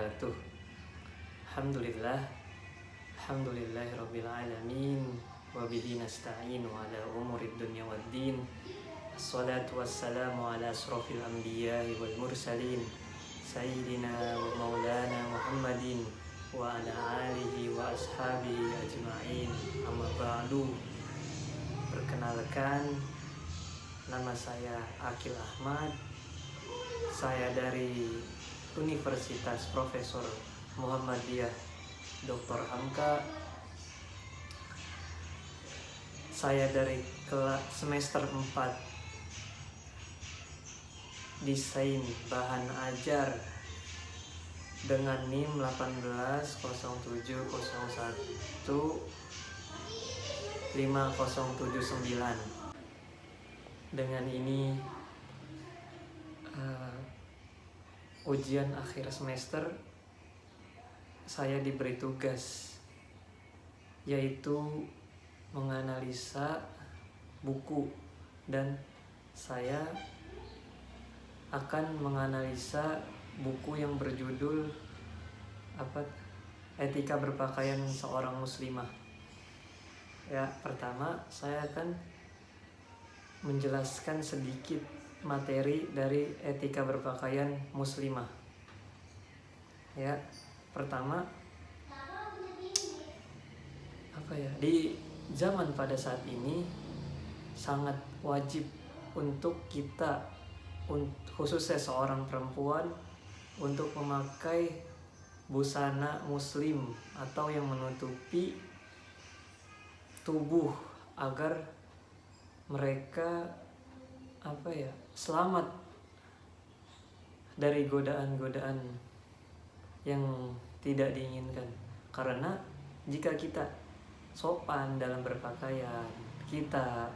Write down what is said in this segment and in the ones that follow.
wabarakatuh. Alhamdulillahirabbil alamin wa bihi nasta'in ala umurid dunya waddin. Assalatu wassalamu ala asrofil anbiya'i wal mursalin sayyidina wa maulana Muhammadin wa ala alihi wa ashabihi ajma'in. Amma ba'du. Perkenalkan, nama saya Akil Ahmad. Saya dari Universitas Profesor Muhammadiyah Dr. Hamka. Saya dari kelas semester 4 Desain Bahan Ajar dengan NIM 1807015079. Dengan ini ujian akhir semester saya diberi tugas, yaitu menganalisa buku, dan saya akan menganalisa buku yang berjudul Etika Berpakaian Seorang Muslimah. Ya, pertama saya akan menjelaskan sedikit materi dari etika berpakaian muslimah. Ya, pertama, di zaman pada saat ini sangat wajib untuk kita, khususnya seorang perempuan, untuk memakai busana muslim atau yang menutupi tubuh agar mereka selamat dari godaan-godaan yang tidak diinginkan. Karena jika kita sopan dalam berpakaian, kita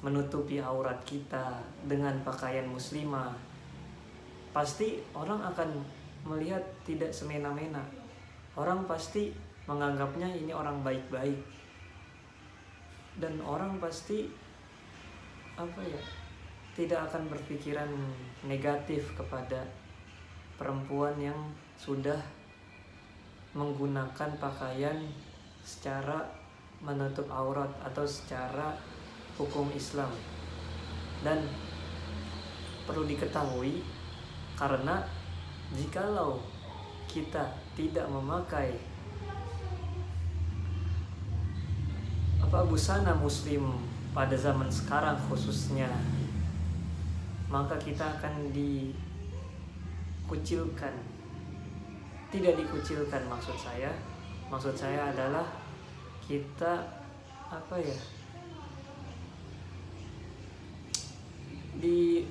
menutupi aurat kita dengan pakaian muslimah, pasti orang akan melihat tidak semena-mena. Orang pasti menganggapnya ini orang baik-baik, dan orang pasti tidak akan berpikiran negatif kepada perempuan yang sudah menggunakan pakaian secara menutup aurat atau secara hukum Islam. Dan perlu diketahui, karena jikalau kita tidak memakai busana muslim pada zaman sekarang khususnya, maka kita akan dikucilkan. Tidak dikucilkan, maksud saya adalah kita di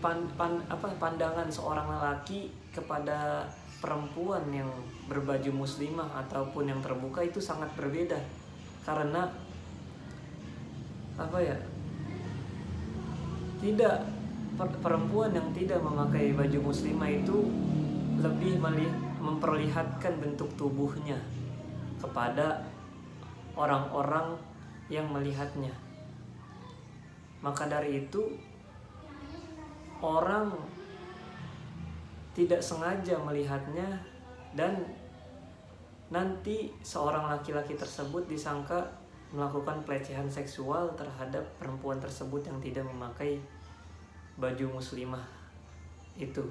pandangan seorang lelaki kepada perempuan yang berbaju muslimah ataupun yang terbuka itu sangat berbeda. Karena perempuan yang tidak memakai baju muslimah itu lebih memperlihatkan bentuk tubuhnya kepada orang-orang yang melihatnya. Maka dari itu, orang tidak sengaja melihatnya, dan nanti seorang laki-laki tersebut disangka melakukan pelecehan seksual terhadap perempuan tersebut yang tidak memakai baju muslimah itu.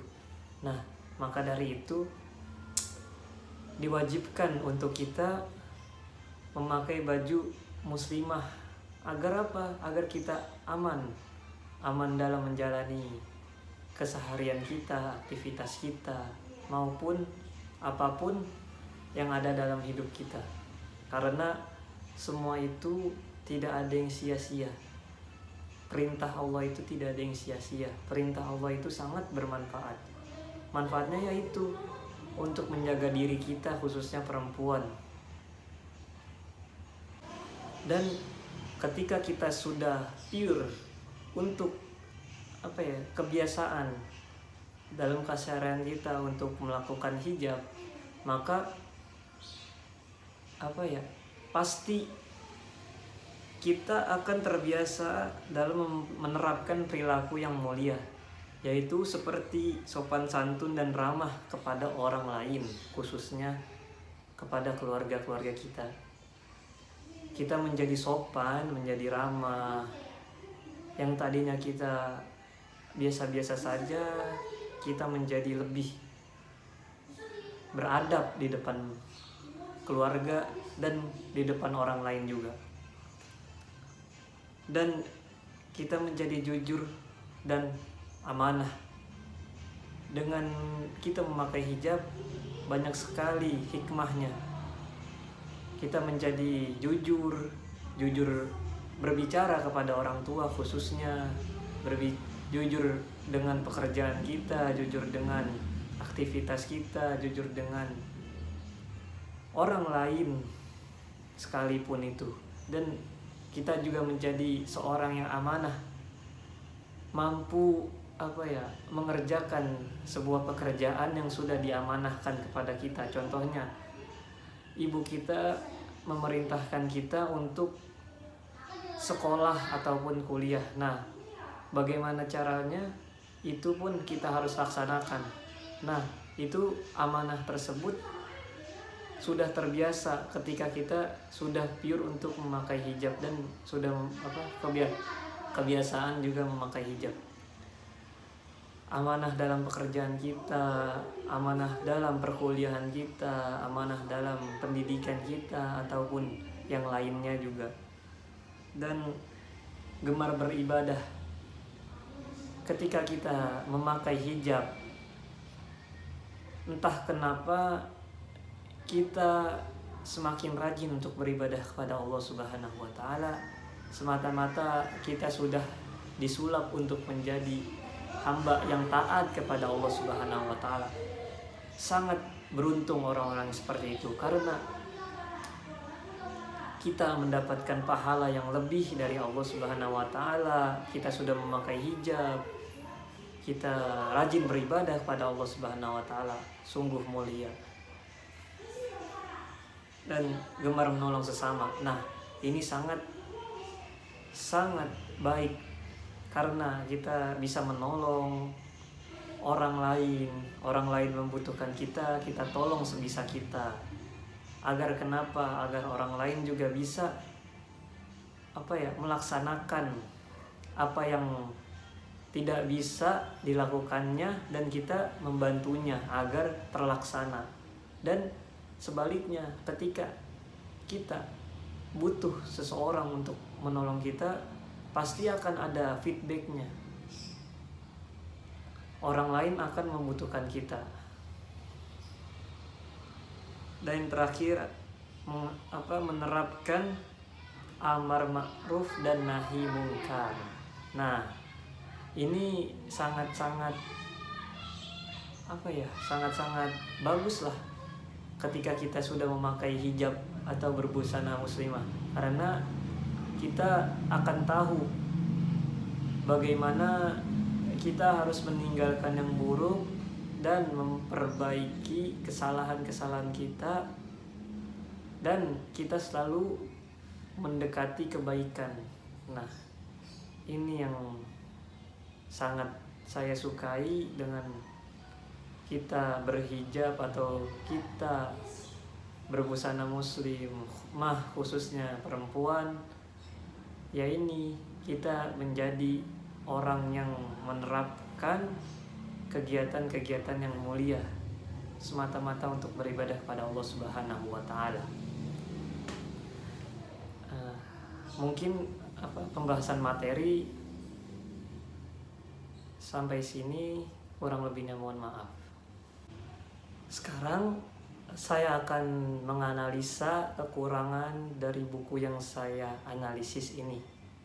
Nah, maka dari itu diwajibkan untuk kita memakai baju muslimah. Agar apa? Agar kita aman dalam menjalani keseharian kita, aktivitas kita, maupun apapun yang ada dalam hidup kita. Karena semua itu tidak ada yang sia-sia. Perintah Allah itu tidak ada yang sia-sia. Perintah Allah itu sangat bermanfaat. Manfaatnya yaitu untuk menjaga diri kita, khususnya perempuan. Dan ketika kita sudah pure untuk kebiasaan dalam keseharian kita untuk melakukan hijab, maka pasti kita akan terbiasa dalam menerapkan perilaku yang mulia. yaitu seperti sopan santun dan ramah kepada orang lain, khususnya kepada keluarga-keluarga kita. Kita menjadi sopan, menjadi ramah. Yang tadinya kita biasa-biasa saja, kita menjadi lebih beradab di depan keluarga dan di depan orang lain juga. Dan kita menjadi jujur dan amanah. Dengan kita memakai hijab, banyak sekali hikmahnya. Kita menjadi jujur berbicara kepada orang tua khususnya, jujur dengan pekerjaan kita, jujur dengan aktivitas kita, jujur dengan orang lain sekalipun itu. Dan kita juga menjadi seorang yang amanah, mampu mengerjakan sebuah pekerjaan yang sudah diamanahkan kepada kita. Contohnya, ibu kita memerintahkan kita untuk sekolah ataupun kuliah. Nah, bagaimana caranya? Itu pun kita harus laksanakan. Nah, itu amanah tersebut sudah terbiasa ketika kita sudah pure untuk memakai hijab dan sudah kebiasaan juga memakai hijab. Amanah dalam pekerjaan kita, amanah dalam perkuliahan kita, amanah dalam pendidikan kita ataupun yang lainnya juga. Dan gemar beribadah. Ketika kita memakai hijab, entah kenapa kita semakin rajin untuk beribadah kepada Allah Subhanahu wa taala, semata-mata kita sudah disulap untuk menjadi hamba yang taat kepada Allah Subhanahu wa taala. Sangat beruntung orang-orang seperti itu, karena kita mendapatkan pahala yang lebih dari Allah Subhanahu wa taala. Kita sudah memakai hijab, kita rajin beribadah kepada Allah Subhanahu wa taala, sungguh mulia. Dan gemar menolong sesama. Nah, ini sangat baik, karena kita bisa menolong orang lain membutuhkan kita tolong sebisa kita. Agar kenapa? Agar orang lain juga bisa melaksanakan apa yang tidak bisa dilakukannya, dan kita membantunya agar terlaksana. Dan sebaliknya, ketika kita butuh seseorang untuk menolong kita, pasti akan ada feedbacknya. Orang lain akan membutuhkan kita. Dan yang terakhir, menerapkan amar ma'ruf dan nahi mungkar. Nah, ini sangat-sangat bagus lah ketika kita sudah memakai hijab atau berbusana muslimah, karena kita akan tahu bagaimana kita harus meninggalkan yang buruk dan memperbaiki kesalahan-kesalahan kita, dan kita selalu mendekati kebaikan. Nah, ini yang sangat saya sukai dengan kita berhijab atau kita berbusana muslim, khususnya perempuan. Ya, ini kita menjadi orang yang menerapkan kegiatan-kegiatan yang mulia semata-mata untuk beribadah kepada Allah Subhanahu wa taala. Mungkin pembahasan materi sampai sini, kurang lebihnya mohon maaf. Sekarang saya akan menganalisa kekurangan dari buku yang saya analisis ini,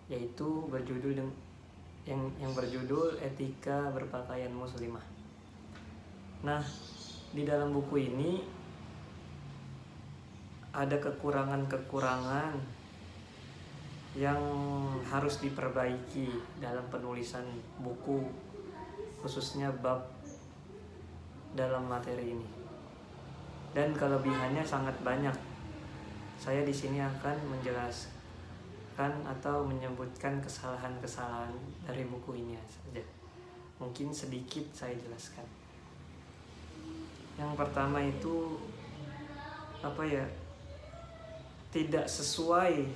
yaitu yang berjudul Etika Berpakaian Muslimah. Nah, di dalam buku ini ada kekurangan-kekurangan yang harus diperbaiki dalam penulisan buku, khususnya bab dalam materi ini. Dan kelebihannya sangat banyak. Saya di sini akan menjelaskan atau menyebutkan kesalahan-kesalahan dari buku ini saja. Mungkin sedikit saya jelaskan. Yang pertama itu tidak sesuai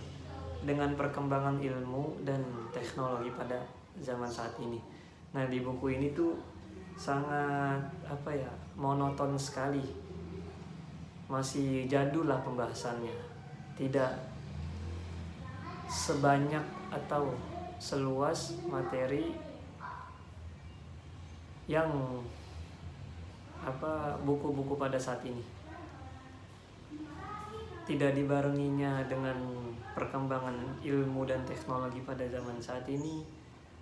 dengan perkembangan ilmu dan teknologi pada zaman saat ini. Nah, di buku ini tuh sangat monoton sekali. Masih jadul lah pembahasannya. Tidak sebanyak atau seluas materi yang buku-buku pada saat ini. Tidak dibarenginya dengan perkembangan ilmu dan teknologi pada zaman saat ini,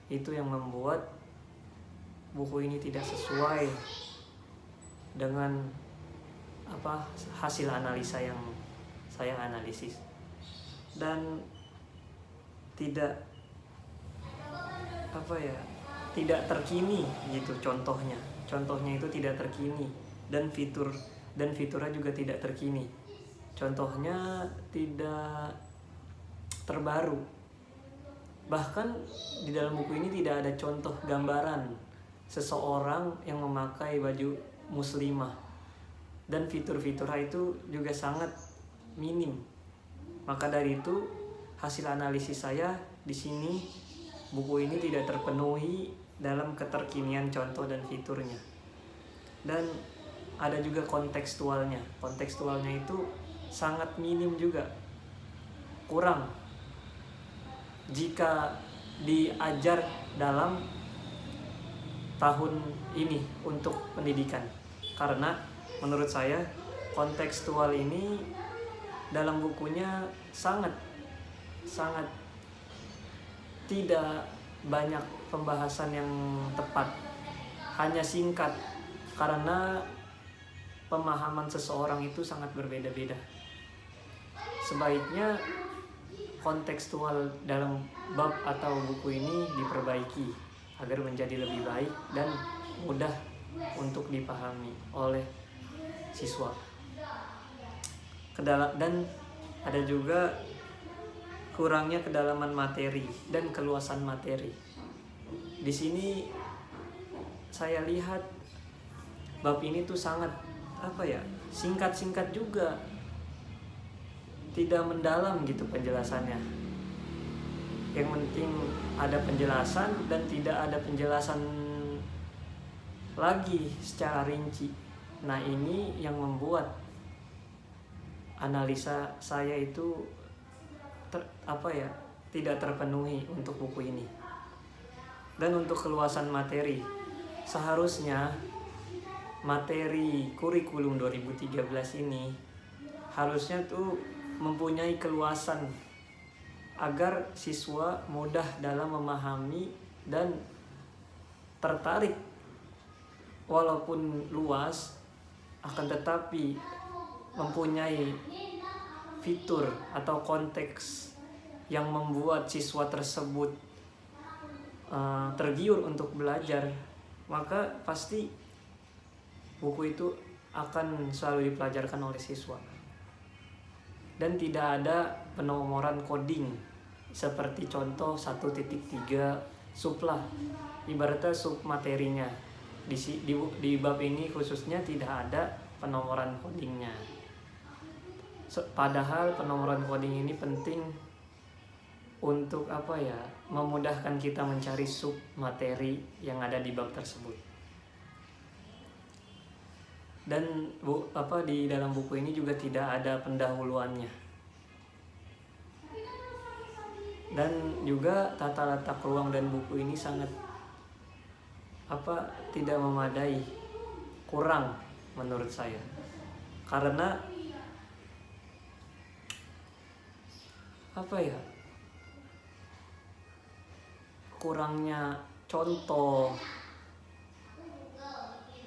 itu yang membuat buku ini tidak sesuai dengan hasil analisa yang saya analisis, dan tidak terkini gitu. Contohnya itu tidak terkini, dan fiturnya juga tidak terkini. Contohnya tidak terbaru. Bahkan di dalam buku ini tidak ada contoh gambaran seseorang yang memakai baju muslimah, dan fitur-fiturnya itu juga sangat minim. Maka dari itu hasil analisis saya di sini, buku ini tidak terpenuhi dalam keterkinian contoh dan fiturnya. Dan ada juga kontekstualnya. Kontekstualnya itu sangat minim juga, kurang jika diajar dalam tahun ini untuk pendidikan. Karena menurut saya kontekstual ini dalam bukunya sangat tidak banyak pembahasan yang tepat, hanya singkat, karena pemahaman seseorang itu sangat berbeda-beda. Sebaiknya kontekstual dalam bab atau buku ini diperbaiki agar menjadi lebih baik dan mudah untuk dipahami oleh siswa. Dan ada juga kurangnya kedalaman materi dan keluasan materi. Di sini saya lihat bab ini tuh sangat singkat-singkat juga, tidak mendalam gitu penjelasannya. Yang penting ada penjelasan dan tidak ada penjelasan lagi secara rinci. Nah, ini yang membuat analisa saya itu tidak terpenuhi untuk buku ini. Dan untuk keluasan materi, seharusnya materi kurikulum 2013 ini harusnya tuh mempunyai keluasan agar siswa mudah dalam memahami dan tertarik. Walaupun luas, akan tetapi mempunyai fitur atau konteks yang membuat siswa tersebut tergiur untuk belajar, maka pasti buku itu akan selalu dipelajarkan oleh siswa. Dan tidak ada penomoran coding seperti contoh 1.3 sub lah, ibaratnya sub materinya. Di bab ini khususnya tidak ada penomoran codingnya. Padahal penomoran coding ini penting untuk memudahkan kita mencari sub materi yang ada di bab tersebut. Dan di dalam buku ini juga tidak ada pendahuluannya. Dan juga tata letak ruang dan buku ini sangat tidak memadai, kurang menurut saya. Karena kurangnya contoh,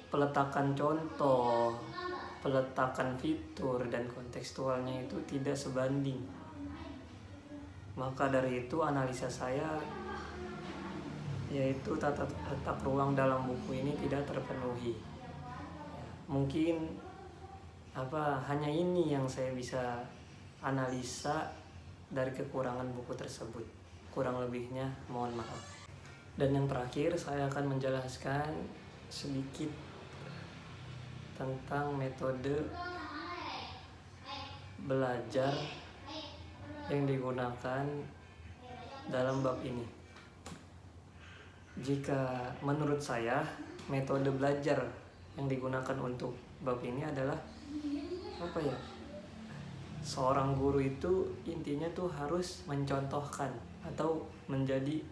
peletakan contoh, peletakan fitur dan kontekstualnya itu tidak sebanding. Maka dari itu analisa saya yaitu tata letak ruang dalam buku ini tidak terpenuhi. Mungkin hanya ini yang saya bisa analisa dari kekurangan buku tersebut. Kurang lebihnya mohon maaf. Dan yang terakhir saya akan menjelaskan sedikit tentang metode belajar yang digunakan dalam bab ini. Jika menurut saya metode belajar yang digunakan untuk bab ini adalah seorang guru itu intinya tuh harus mencontohkan atau menjadi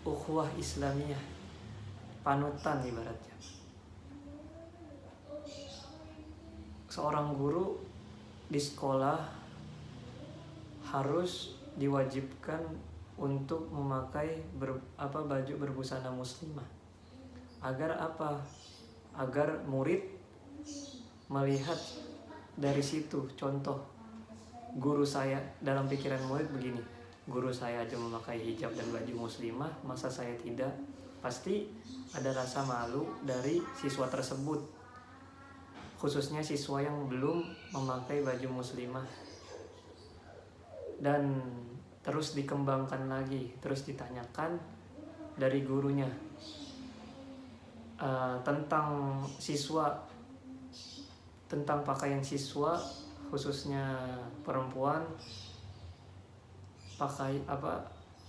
ukhuwah Islamiyah, panutan ibaratnya. Seorang guru di sekolah harus diwajibkan untuk memakai baju berbusana muslimah. Agar apa? Agar murid melihat dari situ contoh guru saya. Dalam pikiran murid begini, guru saya aja memakai hijab dan baju muslimah, masa saya tidak? Pasti ada rasa malu dari siswa tersebut, khususnya siswa yang belum memakai baju muslimah. Dan terus dikembangkan lagi, terus ditanyakan dari gurunya tentang pakaian siswa, khususnya perempuan,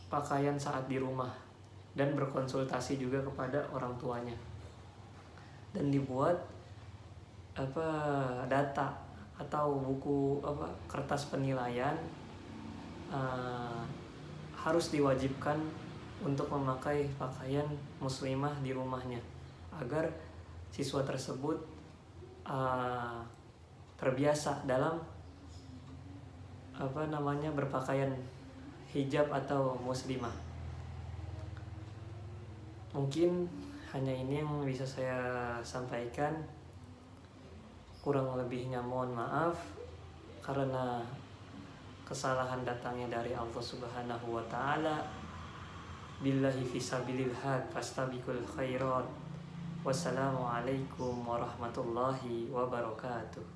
pakaian saat di rumah, dan berkonsultasi juga kepada orang tuanya. Dan dibuat data atau buku kertas penilaian, harus diwajibkan untuk memakai pakaian muslimah di rumahnya, agar siswa tersebut terbiasa dalam berpakaian hijab atau muslimah. Mungkin hanya ini yang bisa saya sampaikan. Kurang lebihnya mohon maaf, karena kesalahan datangnya dari Allah Subhanahu wa taala. Billahi fisabilil haq fastabiqul khairat. Wassalamualaikum warahmatullahi wabarakatuh.